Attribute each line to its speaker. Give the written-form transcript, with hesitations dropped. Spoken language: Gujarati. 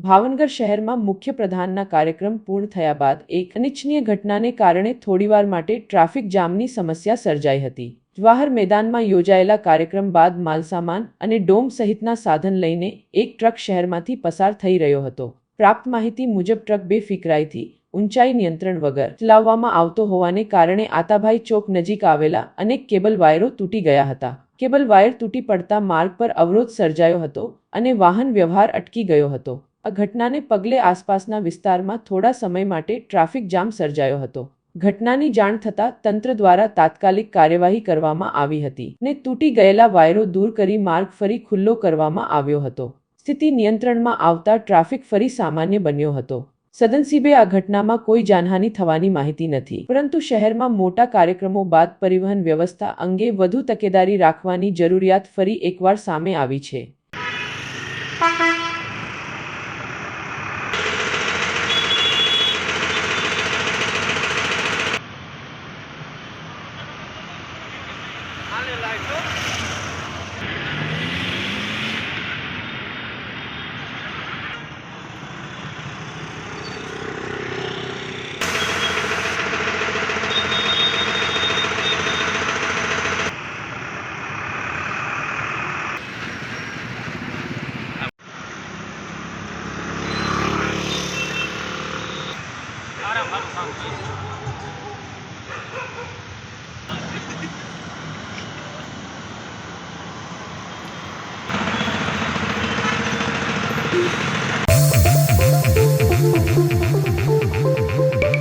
Speaker 1: ભાવનગર શહેરમાં મુખ્ય પ્રધાનના કાર્યક્રમ પૂર્ણ થયા બાદ એક અનિચ્છનીય ઘટનાને કારણે થોડીવાર માટે ટ્રાફિક જામની સમસ્યા સર્જાઈ હતી. જવાહર મેદાનમાં યોજાયેલા કાર્યક્રમ બાદ માલસામાન અને ડોમ સહિતના સાધન લઈને એક ટ્રક શહેરમાંથી પસાર થઈ રહ્યો હતો. પ્રાપ્ત માહિતી મુજબ ટ્રક બેફિકરાઈથી ઊંચાઈ નિયંત્રણ વગર ચલાવવામાં આવતો હોવાને કારણે આતાભાઈ ચોક નજીક આવેલા અનેક કેબલ વાયરો તૂટી ગયા હતા. કેબલ વાયર તૂટી પડતા માર્ગ પર અવરોધ સર્જાયો હતો અને વાહન વ્યવહાર અટકી ગયો હતો. આ ઘટનાને પગલે આસપાસના વિસ્તારમાં થોડા સમય માટે ટ્રાફિક જામ સર્જાયો હતો. ઘટનાની જાણ થતાં તંત્ર દ્વારા તાત્કાલિક કાર્યવાહી કરવામાં આવી હતી ને તૂટી ગયેલા વાયરો દૂર કરી માર્ગ ફરી ખુલ્લો કરવામાં આવ્યો હતો. સ્થિતિ નિયંત્રણમાં આવતા ટ્રાફિક ફરી સામાન્ય બન્યો હતો. સદનસીબે આ ઘટનામાં કોઈ જાનહાનિ થવાની માહિતી નથી, પરંતુ શહેરમાં મોટા કાર્યક્રમો બાદ પરિવહન વ્યવસ્થા અંગે વધુ તકેદારી રાખવાની જરૂરિયાત ફરી એકવાર સામે આવી છે.